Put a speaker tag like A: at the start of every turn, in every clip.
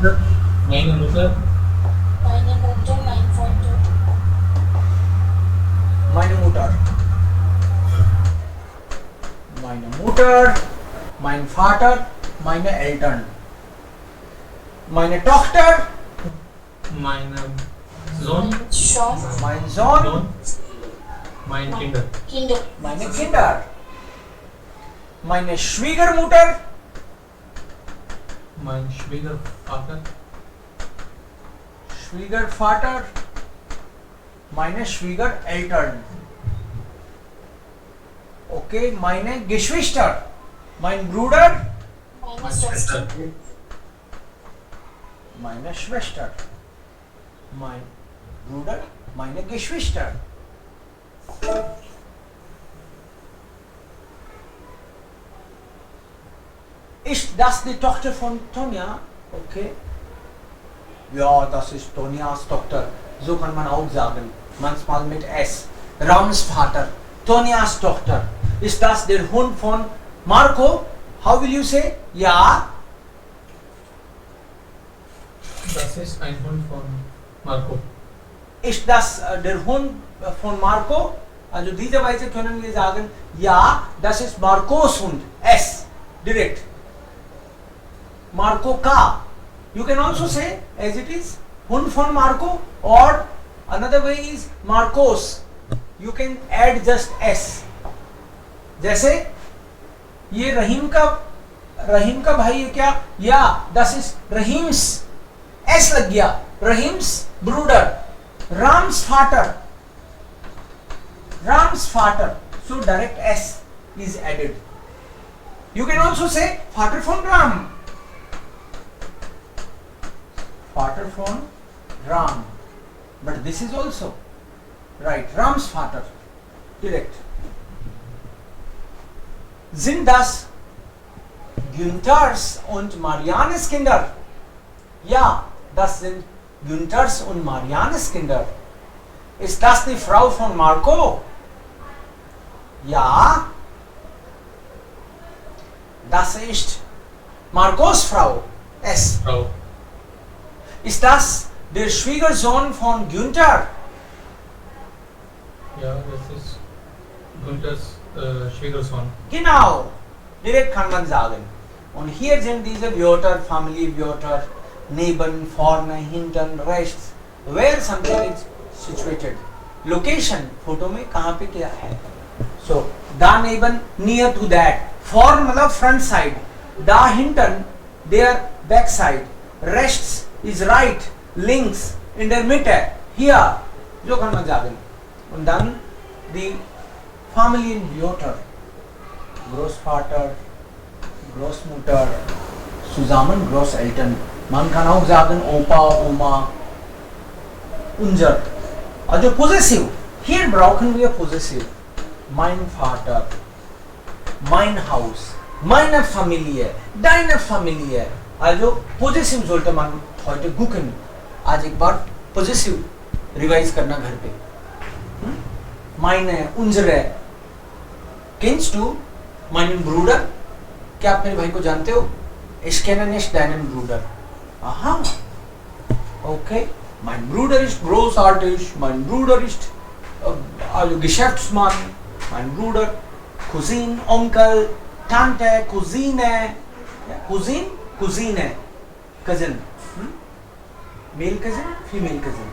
A: Mutter. Meine Mutter.
B: Meine Mutter, mein Vater.
C: Meine Mutter. Meine Mutter, mein Vater, meine Eltern. Meine Tochter,
A: Mein Sohn.
B: Mein Sohn,
C: mein Sohn,
A: Sohn. Mein Kinder.
B: Kinder.
C: meine Kinder. Meine Schwiegermutter,
A: Mein Schwiegervater.
C: Schwiegervater, meine Schwiegereltern. Okay, meine Geschwister, mein Bruder,
B: Meine
A: Meine
B: Schwester.
A: Schwester.
C: meine Schwester, mein Bruder, meine Geschwister. Ist das die Tochter von Tonja? Okay. Ja, das ist Tonjas Tochter. So kann man auch sagen. Manchmal mit S. Rams Vater. Tonjas Tochter. Ist das der Hund von Marco? How will you say? Ja.
A: Das ist ein Hund von Marco.
C: Ist das der Hund von Marco? Also diese Weise können wir sagen, ja, das ist Marcos Hund. S. Direkt. Marco Ka. You can also say as it is Hund von Marco, or another way is Marcos. You can add just S. जैसे ये रहीम का भाई है क्या? या das is Rahim's. S लग गया. Rahim's Bruder. Ram's Vater. Ram's Vater. So direct S is added. You can also say Vater von Ram. Vater von Ram. But this is also right. Ram's Vater. Direct. Sind das Günthers und Mariannes Kinder? Ja, das sind Günthers und Mariannes Kinder. Ist das die Frau von Marco? Ja. Das ist Marcos Frau. S.
A: Frau.
C: Ist das der Schwiegersohn von Günther?
A: Ja, das ist Günthers Schwiegersohn.
C: Genau. Direkt kann man sagen. Und hier sind diese Wörter, Familienwörter, neben, vorne, hinten, rechts. Where something is situated. Location, photo में कहाँ पे क्या है. So, da neben, near to that. Vorn मतलब front side. Da hinten, their back side. Rechts is right, links, in der Mitte, hier. So kann man sagen. Und dann die Familienwörter. Großvater, Großmutter, zusammen Großeltern. Man kann auch sagen Opa, Oma, unser. Also possessive. Hier brauchen wir possessive. Mein Vater, mein Haus, meine Familie, deine Familie. Also possessive sollte man heute gucken. आज एक बार possessive revise करना घर पे. Meine, unsere. Kennst du meinen Bruder? क्या आप मेरे भाई को जानते हो? Ich kenne nicht deinen Bruder. Aha. Okay. Mein Bruder ist großartig. Mein Bruder ist also Geschäftsmann. Mein Bruder, Cousin, Onkel, Tante, Cousine. Cousin, Cousine. Cousin. Male cousin, female cousin.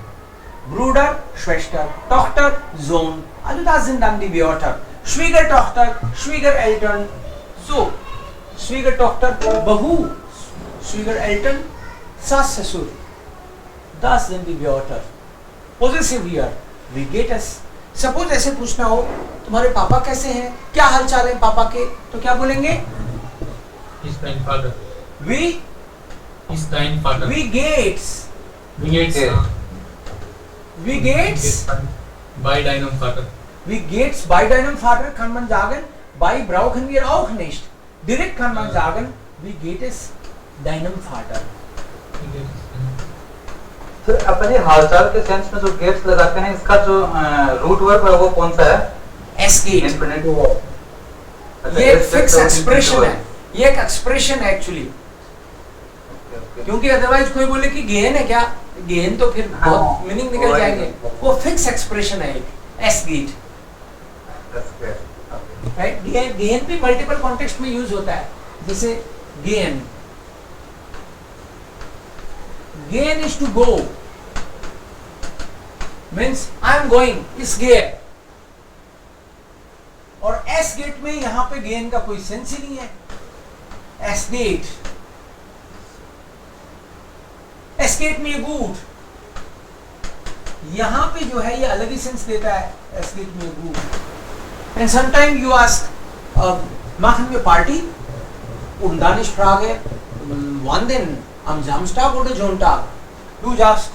C: Bruder, Schwester, Tochter, Sohn. Also das sind dann die Wörter. Schwiegertochter, Schwiegereltern. So, Schwiegertochter, Bahu. Schwiegereltern, Sass, Sassur. Das sind die Wörter. Possessive here. We get us. Suppose ऐसे पूछना हो, तुम्हारे पापा कैसे हैं? क्या हालचाल है पापा के? तो क्या बोलेंगे?
A: Ist dein Vater.
C: We
A: Dein Vater.
C: We Gates.
A: Wie geht's?
C: Wie Gates.
A: Bei deinem Vater.
C: Wie geht's bei deinem Vater kann man sagen. Bei brauchen wir auch nicht. Direkt kann man sagen, wie geht es deinem Vater.
A: Wie geht's?
D: तो अपने हालचाल के sense में जो gets लगाते हैं इसका जो रूट वर्ब है वो कौन सा है?
C: S gate.
D: Infinitive verb.
C: ये एक फिक्स एक्सप्रेशन है. ये एक एक्सप्रेशन है एक्चुअली. क्योंकि अदरवाइज कोई बोले कि गेन है क्या, गेन तो फिर बहुत मीनिंग निकल जाएंगे। वो फिक्स एक्सप्रेशन है एक एस गेट, राइट। गेन भी मल्टीपल कॉन्टेक्स्ट में यूज होता है, जैसे gain, gain is to go, means I am going is get, और एस गेट में यहां पे गेन का कोई सेंस ही नहीं है। एस गेट, एस गेट में गुड, यहां पे जो है ये अलग ही सेंस देता है, एस गेट में good. And sometime you ask machen wir Party und dann ich frage wann denn, am Samstag oder Sonntag? Du sagst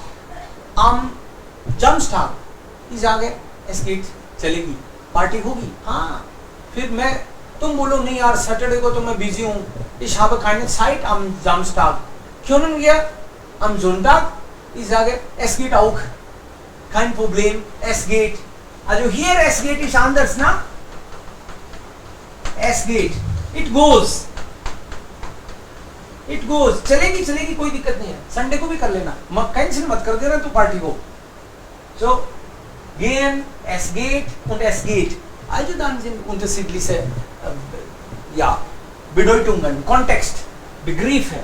C: am Samstag, ich sage es geht, चलेगी, पार्टी होगी। हाँ, फिर मैं तुम बोलो नहीं यार सैटरडे को तो मैं बिजी हूँ, ich habe keine Zeit am Samstag, können wir am Sonntag? Ich sage es geht auch, kein Problem, es geht। Also hier es geht ist anders, na? S gate, it goes, चलेगी चलेगी, कोई दिक्कत नहीं है, Sunday को भी कर लेना, कैंसिल मत कर देना तू पार्टी को। So gehen, es geht und es geht, also dann sind unterschiedliche ja Bedeutungen, Kontext, Begriffe।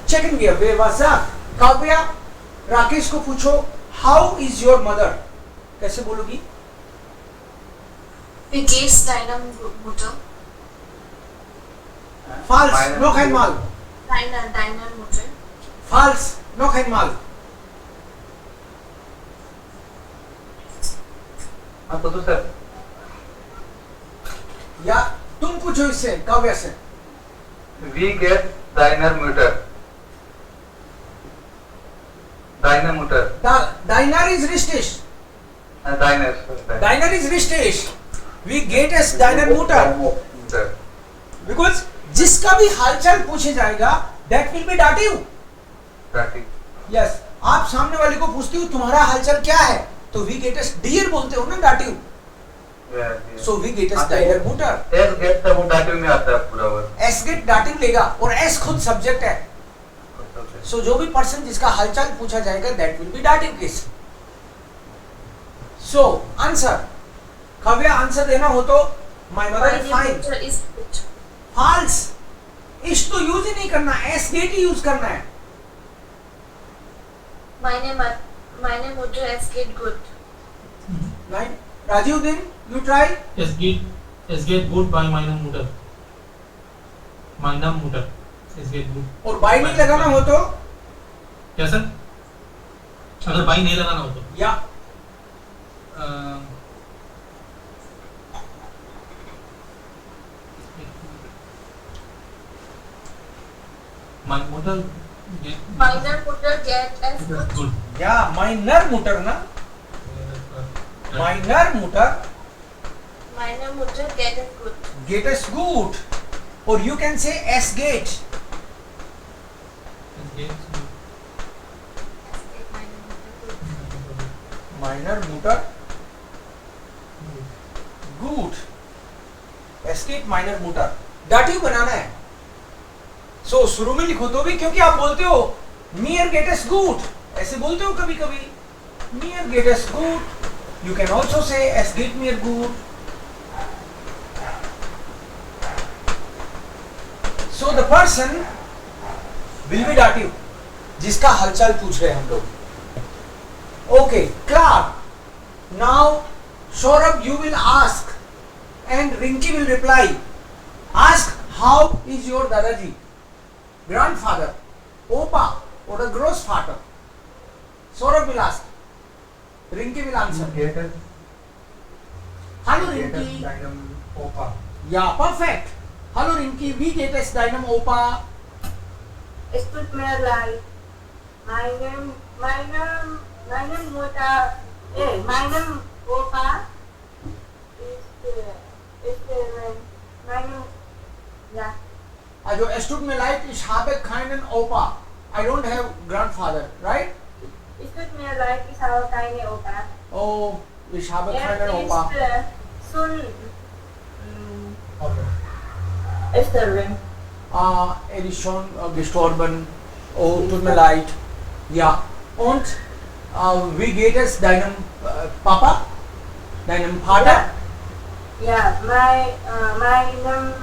C: Checken wir, wer was sagt। Kavya, Rakesh को पूछो how is your mother, कैसे बोलोगी?
B: Wie geht's deiner Mutter?
C: Falsch, noch einmal।
B: Deiner Mutter?
C: Falsch, noch einmal।
D: हाँ तो sir,
C: या तुम पूछो इससे, काव्या से।
D: Wie geht's deiner Mutter? Deiner Mutter.
C: Deiner ist richtig।
D: Deiner.
C: Deiner ist richtig। Wie geht es deiner Mutter? Because जिसका भी हालचाल पूछे जाएगा that will be dative। Yes, आप सामने वाले को पूछते हो तुम्हारा हालचाल क्या है, तो we get us dear बोलते हो ना, dative। So we get us deiner Mutter।
D: S get तो वो dative में आता है पूरा वर्ड।
C: S get dative लेगा और S खुद सब्जेक्ट है। So जो भी पर्सन जिसका हालचाल पूछा जाएगा that will be dative case। So answer, Kavya answer देना हो तो my mother is fine। False, इस तो यूज ही नहीं करना, एस गेट ही यूज करना है।
B: Meine Mutter es geht gut।
C: Right? Rajiv दिन you try।
A: Es geht gut bei meiner Mutter। Meiner Mutter es geht gut।
C: और बाई नहीं लगाना हो तो
A: क्या सर? अगर बाई नहीं लगाना हो तो
C: या
A: my mother
B: Meiner Mutter geht es gut।
A: good।
C: या माइनर मुटर ना, माइनर मुटर
B: Meine Mutter geht es gut।
C: गेट इज गुड, और यू कैन से एस गेट।
A: Es geht gut।
C: माइनर मुटर गुड, एस्केप माइनर मुटर, डाटिव बनाना है। सो शुरू में लिखो तो भी, क्योंकि आप बोलते हो नियर गेटेस्ट गुड, ऐसे बोलते हो कभी कभी, नियर गेटेस्ट गुड। यू कैन ऑल्सो से एस गेट नियर गुड। So the person will be dative, जिसका हालचाल पूछ रहे हैं हम लोग। ओके, क्लार। Now Saurabh you will ask and Rinki will reply। Ask how is your Dadaji, grandfather, Opa or the grossvater? Saurabh will ask, Rinki will answer। Hello Rinki।
D: Opa।
C: Yeah, perfect। Hello Rinki, wie geht es deinem Opa?
B: Es tut mir leid। Meine Mutter, meinem Opa ja।
C: Also es tut mir leid, ich habe keinen Opa। I don't have grandfather, right?
B: Es tut mir leid, ich habe keine Opa।
C: Oh, ich habe keinen Opa।
B: Sohn Esterin।
C: er ist schon gestorben. Oh, tut mir leid. Ja, und wie geht es deinem Papa, deinem Vater?
B: Yeah, meinem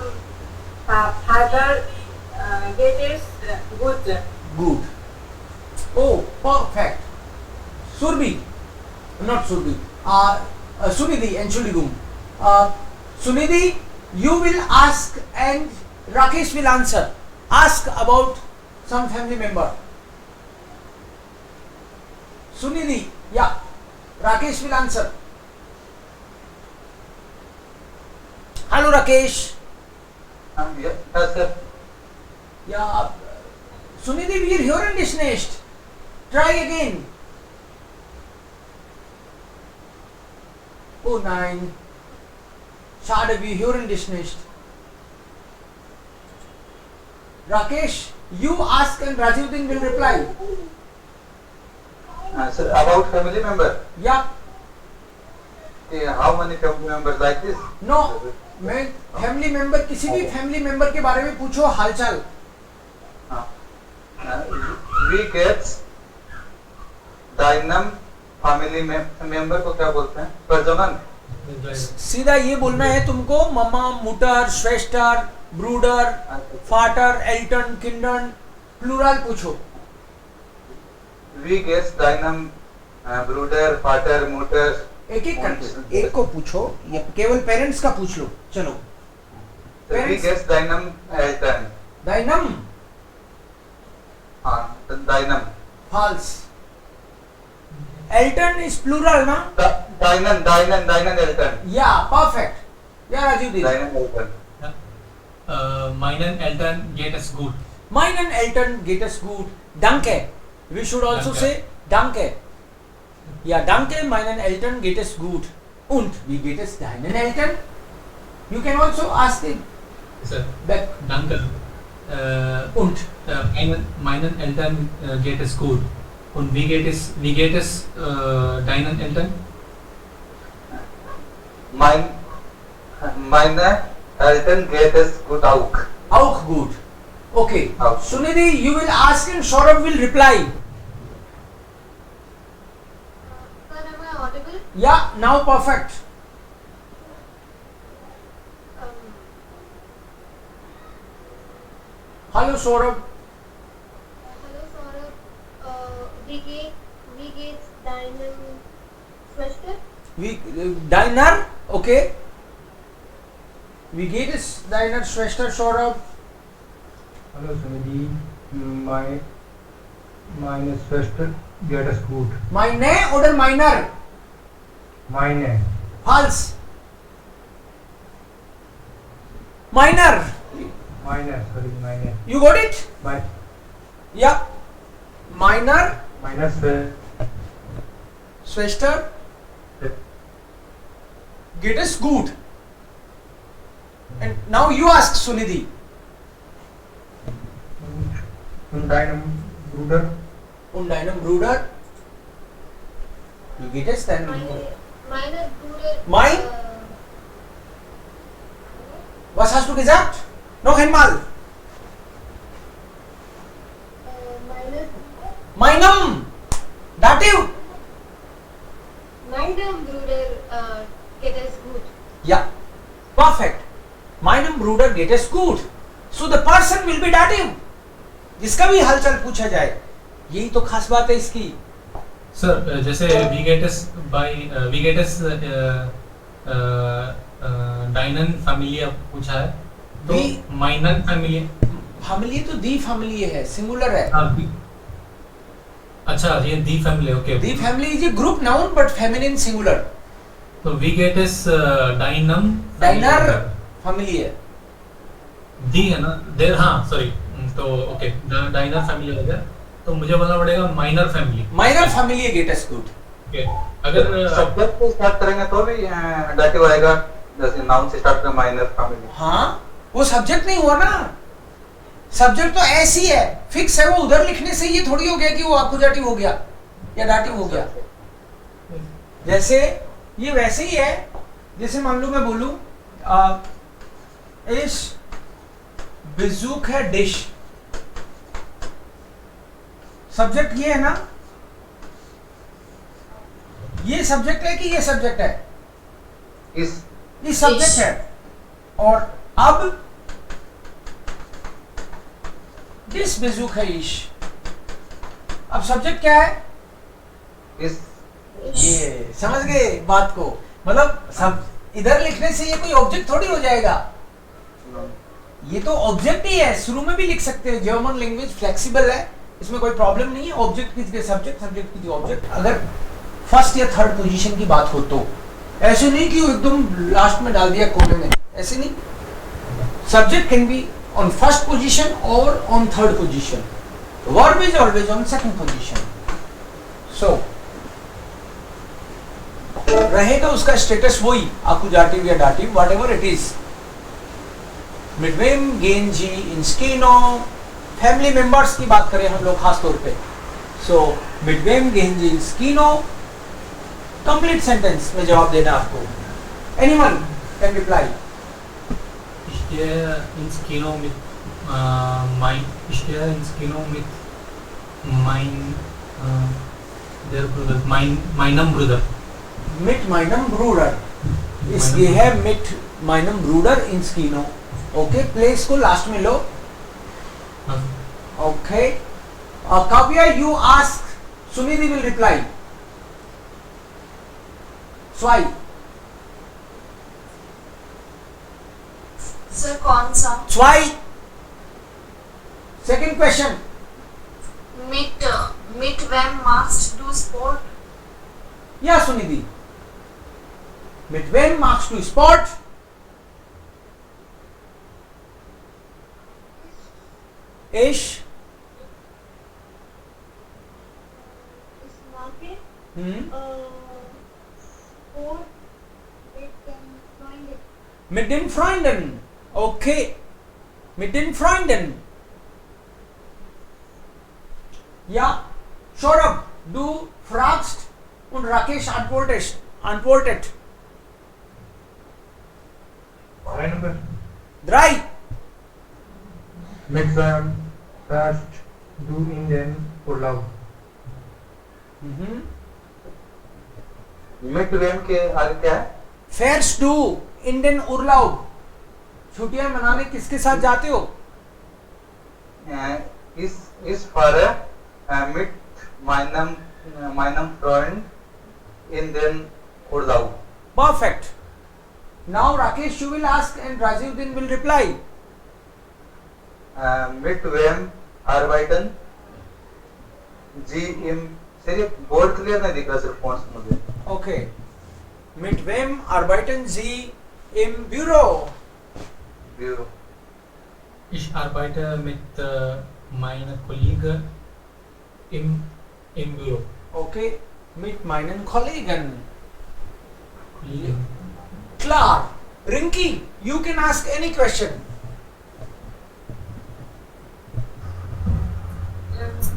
B: Vater geht es gut.
C: Good. Oh, perfect. Surbi, not Surbi. Sunidhi, Entschuldigung. Sunidhi, you will ask and Rakesh will answer. Ask about some family member. Sunidhi, yeah. Rakesh will answer. Hello, Rakesh.
D: Yes, sir.
C: Yeah. Sunidhi, wir hören dich nicht. Try again. Oh nein. Schade, wir hören dich nicht. Rakesh, you ask and Rajivuddin will reply.
D: Sir, about family member.
C: Yeah.
D: How many family members like this?
C: No. मैं family member किसी भी family member के बारे में पूछो हालचाल.
D: We get denim family member को क्या बोलते हैं? प्रजनन.
C: सीधा ये बोलना है तुमको. मम्मा, मुटर, श्वेस्टर, ब्रूडर, फाटर, एल्टन, किंडन, प्लूरल पूछो.
D: We get डायनम ब्रूडर, फाटर, मुटर.
C: एक एक करके एक को पूछो. ये केवल पेरेंट्स का पूछ लो. चलो.
D: We get डायनम एल्टन.
C: डायनम.
D: हाँ, डायनम.
C: False. Elton is plural, na?
D: डायनन एल्टन.
C: Yeah, perfect. Yeah, Rajiv.
D: डायनन एल्टन.
A: Meinen Eltern geht es gut.
C: Meinen Eltern geht es gut. Danke. We should also
A: Danke.
C: say danke. Ja, danke, meinen Eltern geht es gut. Und wie geht es deinen Eltern? You can also ask them
A: Sir,
C: back.
A: danke.
C: Und
A: Meinen Eltern geht es gut. Und wie geht es deinen Eltern?
D: Meine Eltern geht es gut auch.
C: auch gut. Okay.
D: Auch.
C: Sunidhi, you will ask and Saurabh will reply.
E: Sir, am I audible?
C: Yeah, now perfect. Hello, Saurabh.
E: Hello, Saurabh. Wie geht's deinem Schwester?
C: Deiner, okay. Wie geht es deiner Schwester, Saurabh?
F: Hallo Sunidhi, meine Schwester geht es gut.
C: Meine oder meiner?
F: Meine.
C: False. Meiner.
F: Meine.
C: You got it? Yeah. Meiner.
F: Meine
C: Schwester. Geht es gut. And now you ask Sunidhi.
F: und deinem Bruder.
C: Und deinem Bruder? Wie geht es deinem Bruder?
E: Meine Bruder.
C: Mein? Was hast du gesagt? Noch einmal. Meinem. Dativ.
E: Meinem Bruder geht es gut.
C: Yeah. Perfect. Meinem Bruder geht es gut. So the person will be dative. जिसका भी हालचाल पूछा जाए, यही तो खास बात है इसकी.
A: सर जैसे we get us डाइनन फैमिली पूछा है तो माइनन फैमिली.
C: फैमिली तो दी फैमिली है, सिंगुलर है.
A: अच्छा ये the family. Okay.
C: The family is a group noun but feminine singular.
A: तो वी गेट इस डाइनम
C: डाइनर फैमिली है.
A: दी है ना देर. हाँ सॉरी. तो ओके डाइनर फैमिली हो गया. तो मुझे बोलना पड़ेगा माइनर फैमिली.
C: माइनर फैमिली है गेट अस गुड.
A: ओके. अगर
D: सब्जेक्ट को स्टार्ट करेंगे तो भी डाटिव आएगा. जैसे नाउन से स्टार्ट करें माइनर फैमिली.
C: हाँ वो सब्जेक्ट नहीं हुआ ना. सब्जेक्ट तो ऐसी है, फिक्स है. वो उधर लिखने से ये थोड़ी हो गया कि वो अकुजाटिव हो गया या डाटिव हो गया. जैसे ये वैसे ही है. जैसे मान लो मैं बोलूं इस बेजूक है डिश, सब्जेक्ट ये है ना, ये सब्जेक्ट है कि ये सब्जेक्ट है? ये सब्जेक्ट है। और अब डिश बेजूक है इश, अब सब्जेक्ट क्या है? ये समझ गए बात को, मतलब सब इधर लिखने से ये कोई ऑब्जेक्ट थोड़ी हो जाएगा, ये तो ऑब्जेक्ट ही है, शुरू में भी लिख सकते हैं। जर्मन लैंग्वेज फ्लेक्सिबल है, इसमें कोई प्रॉब्लम नहीं है। ऑब्जेक्ट की जगह सब्जेक्ट, सब्जेक्ट की जगह ऑब्जेक्ट। अगर फर्स्ट या थर्ड पोजीशन की बात हो तो ऐसे नहीं कि एकदम लास्ट में डाल दिया कोने में, ऐसे नहीं। Subject can be on first position और on third position, verb is always on second position. So रहेगा उसका स्टेटस वही, आकुजाटिव या dative, whatever it is. Mit wem gehen Sie ins Kino? Family members की बात करें हम लोग खास तौर पे, so mit wem gehen Sie ins Kino? Complete sentence में जवाब देना आपको। Anyone can reply.
A: Ich gehe ins Kino mit ich gehe ins Kino mit der Bruder, meinem Bruder.
C: Mit meinem Bruder. Ich gehe mit meinem Bruder ins Kino. Okay, place को last में लो। Okay, Kavya you ask, Sunidhi will reply. स्वाई
G: sir कौन सा?
C: स्वाई second question.
G: Mit wem machst du Sport?
C: या Sunidhi, mit wem machst du Sport? इश
E: Ich mache Sport mit den Freunden.
C: mit den Freunden. Okay, mit den Freunden. Ja, Saurabh, du fragst und Rakesh antwortet.
F: 3 Nummer.
C: 3.
F: Mit wem fährst du in den Urlaub?
D: मिट वेम के आगे क्या है?
C: Fährst du in den Urlaub? छुट्टियां मनाने किसके साथ जाते हो?
D: इस फahre mit meinem Freund in den Urlaub.
C: Perfect. Now Rakesh, you will ask and Rajiv will reply.
D: Mit wem arbeiten Sie im, sir ये बोर्ड क्लियर नहीं दिख रहा सिर्फ फोन से मुझे।
C: Okay. Mit wem arbeiten Sie im Büro?
D: Bureau.
A: Ich arbeite mit meiner Kollegen im Büro.
C: Okay. Mit meinen Kollegen.
A: Kollegen.
C: Klar. Rinki, you can ask any question.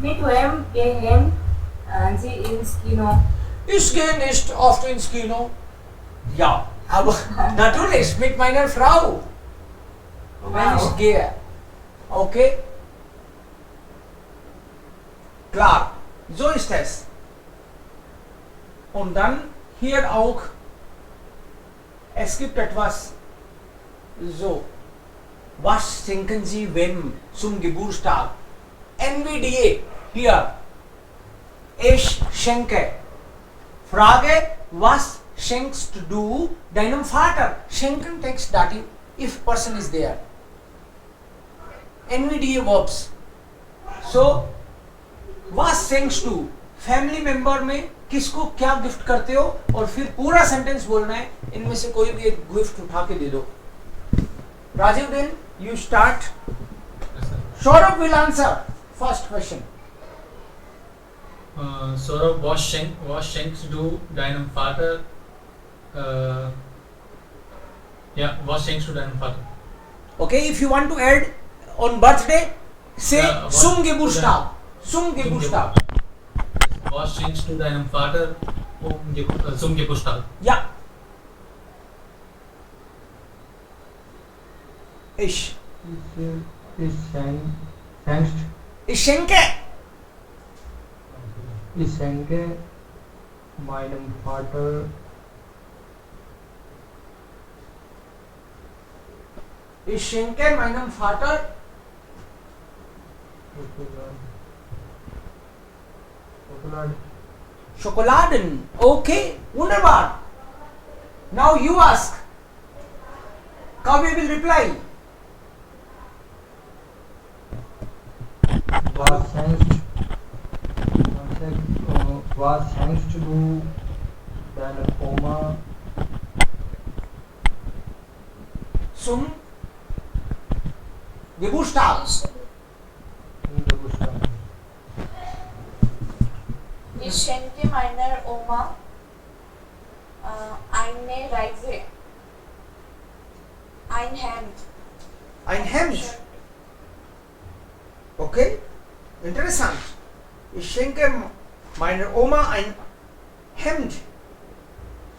B: Mit wem gehen Sie ins Kino?
C: Ich gehe nicht oft ins Kino. Ja, aber natürlich mit meiner Frau. Wenn ich gehe. Okay? Klar, so ist es. Und dann hier auch, es gibt etwas so. Was schenken Sie wem zum Geburtstag? NVDA hier. Ich schenke. Frage, was schenkst du deinem Vater? Schenken text dative if person is there. NVDA verbs. So, was schenkst du? Family member में किसको क्या gift करते हो, और फिर पूरा sentence बोलना है, इनमें से कोई भी एक गिफ्ट उठा के दे दो। Rajiv, then you start. Saurabh will answer first question.
A: Saurabh, was schenkst du deinem Vater? Ja, was schenkst du deinem Vater?
C: Okay, if you want to add on birthday, say
A: Yeah,
C: zum Geburtstag. Zum Geburtstag.
A: Was schenkst du deinem Vater zum Geburtstag?
C: Ja. Ich.
F: Ich schenke meinem Vater
C: Ich schenke meinem Vater
F: Schokolade.
C: Schokoladen. Okay, wunderbar. Now you ask. Kavya will reply.
F: Was schenkst du deiner Oma
C: Zum Geburtstag.
F: zum Geburtstag?
G: Ich schenke meiner Oma eine Reise. Ein Hemd.
C: Ein Hemd. Okay, interessant. Ich schenke meiner Oma ein Hemd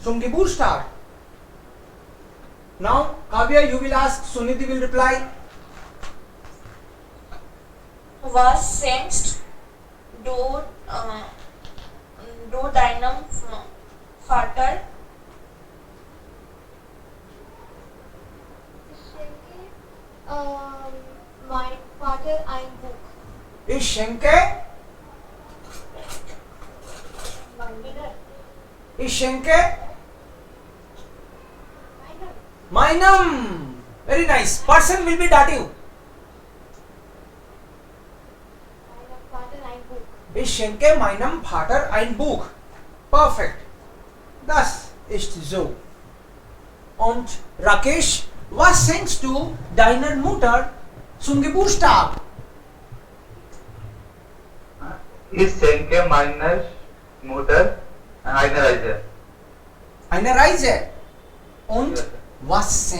C: zum Geburtstag. Now, Kavya, you will ask, Sunidhi will reply.
G: Was schenkst du deinem Vater?
E: Ich schenke mein Vater ein Buch.
C: Ich schenke, ich schenke meinem. Very nice. Person will be dative.
E: Meinem Vater ein Buch.
C: Ich schenke meinem Vater ein Buch. Perfect. Das ist so. Und Rakesh, was schenkst du deiner Mutter zum Geburtstag?
D: Ich schenke meiner Mutter eine Reise.
C: Eine Reise. Und
D: Ja.
C: was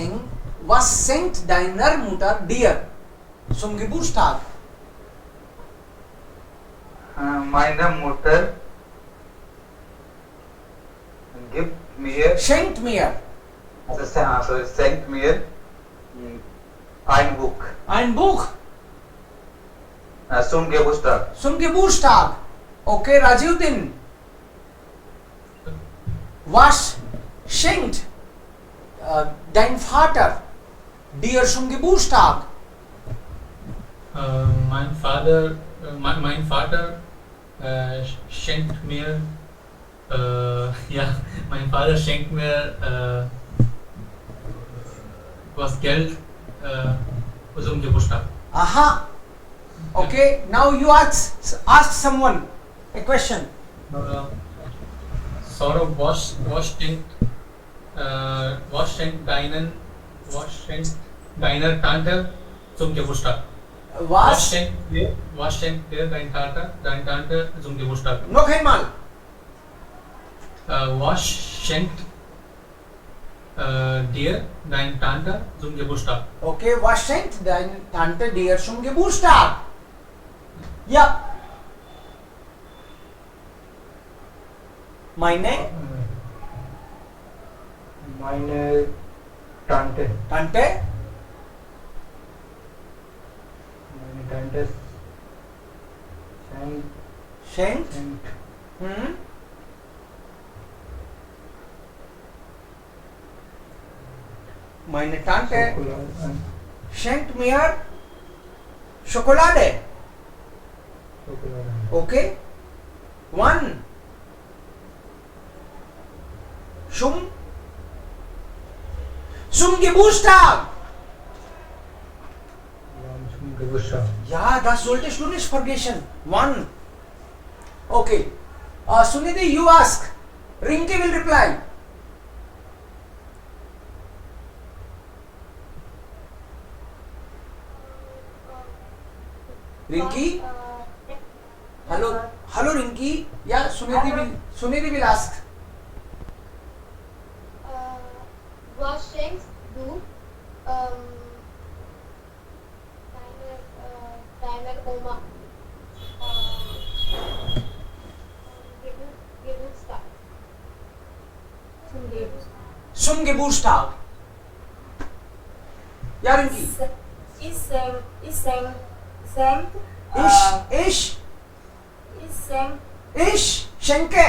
C: schenkt deiner Mutter dir zum Geburtstag?
D: Meine Mutter gibt mir,
C: Schenkt mir
D: schenkt mir ein Buch
C: ein Buch
D: zum Geburtstag.
C: zum Geburtstag. Okay, Rajiuddin. Was schenkt dein Vater dir zum Geburtstag?
A: Mein Vater schenkt mir, mein Vater schenkt mir was Geld zum Geburtstag.
C: Aha. Okay, now you ask someone a question.
A: Saurabh, was schenkt deiner Tante zum Geburtstag? Was schenkt dir deine Tante zum Geburtstag?
C: Noch einmal.
A: Was schenkt dir deine Tante zum Geburtstag?
C: Okay, was schenkt deine Tante dir zum Geburtstag? Ja. Meine
F: Tante.
C: Tante
F: Meine Tante
C: schenkt
F: schenkt
C: meine Tante
F: Schokolade.
C: schenkt mir Schokolade.
F: Schokolade.
C: Okay? One. Zum Geburtstag.
F: Zum Geburtstag.
C: Ja, das solltest du nicht vergessen. One. Okay. Sunidhi, you ask. Rinki will reply. Rinki? Hello Rinki. Yeah, Sunidhi will ask.
E: Was schenkst du deiner Oma Geburtstag?
C: Zum Geburtstag. Ja, Rinki.
B: Ich schenke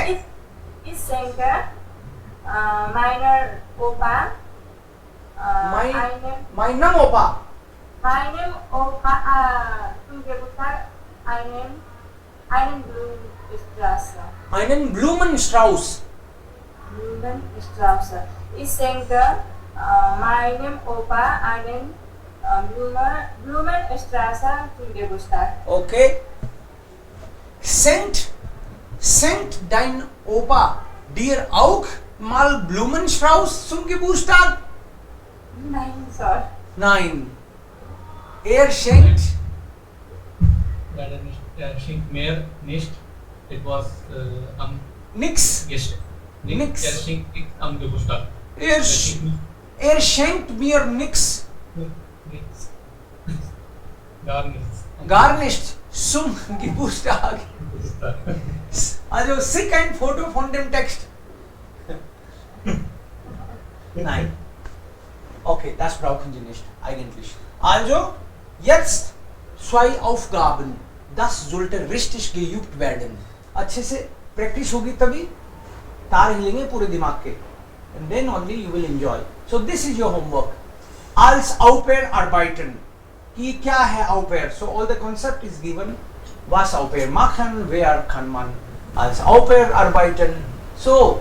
B: meiner Opa
C: meinem Opa
B: zum Geburtstag einen
C: Blumenstrauß.
B: Blumenstrauß. Ich schenke meinem Opa einen Blumenstrauß zum Geburtstag.
C: Okay. Schenkt dein Opa dir auch mal Blumenstrauß zum Geburtstag?
B: Nein, Sir.
C: Nein. Er schenkt
A: Leider nicht. Er schenkt mehr nicht. It was am
C: nix.
A: Gest.
C: Nix.
A: Er schenkt nicht am Geburtstag.
C: Er schenkt mir nix.
A: Nichts. Gar nichts.
C: Gar nicht zum Geburtstag.
A: Geburtstag.
C: Also schick ein Foto von dem Text. Nein. Okay, das brauchen Sie nicht eigentlich. Also, jetzt 2 Aufgaben. Das sollte richtig geübt werden. अच्छे से practice होगी तभी तार हिलेंगे पूरे दिमाग के. And then only you will enjoy. So this is your homework. Als au pair arbeiten. कि क्या है au pair? So all the concept is given. Was au pair machen? Wer kann man als au pair arbeiten? So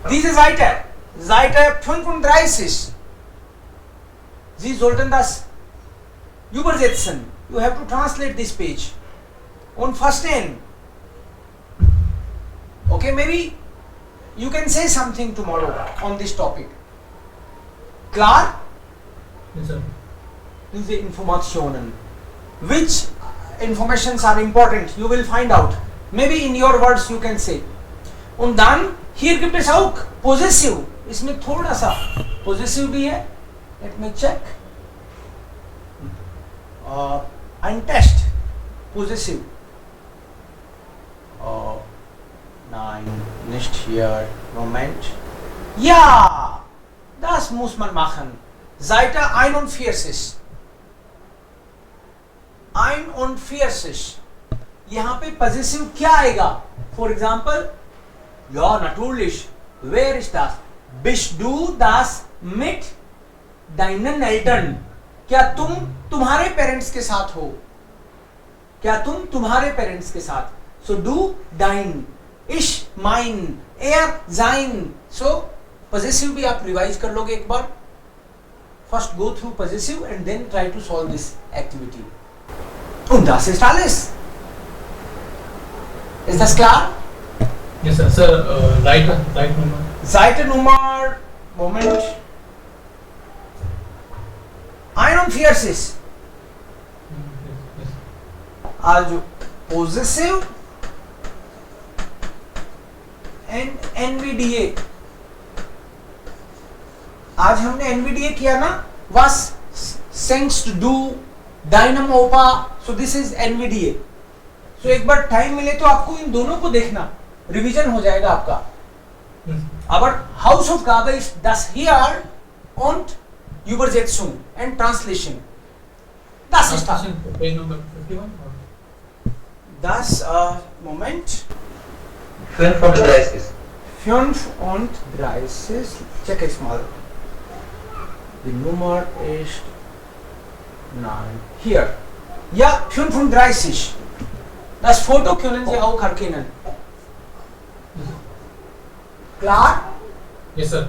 C: diese Seite 35. Sie sollten das übersetzen. You have to translate this page und verstehen. Okay, maybe you can say something tomorrow on this topic. Klar?
A: Yes, sir.
C: Diese Informationen. Which informations are important? You will find out. Maybe in your words you can say. Und dann hier gibt es auch possessive. इसमें थोड़ा सा possessive भी है. Let me check. And test possessive. Nein, nicht hier. Moment. Ja, das muss man machen. Seite 41. 41. यहाँ पे possessive क्या आएगा? For example, ja, natürlich. Wer ist das? Bist du das mit deinen Eltern? क्या तुम तुम्हारे parents के साथ हो? क्या तुम तुम्हारे पेरेंट्स के साथ? So du, dein, ich, mein, er, sein. So possessive भी आप रिवाइज कर लोगे एक बार. First go through possessive and then try to solve this activity. Und das ist alles. Ist das klar?
A: Yes, sir. Sir, right number.
C: Seite Nummer, Moment. 41.
A: Yes.
C: Also possessive and NVDA. आज हमने NVDA किया ना? Was, sensed, do, dynamo, opa. So this is NVDA. So एक बार time मिले तो आपको इन दोनों को देखना. रिवीजन हो जाएगा आपका. Aber Hausaufgabe ist das hier und Übersetzung and Translation. Das ist das.
A: Page number 51.
C: Das, Moment.
D: 35.
C: 35. Check es mal. Die Nummer ist. Nein. Hier. Ja, 35. Das Foto können Sie auch erkennen. Klar?
A: Yes, sir.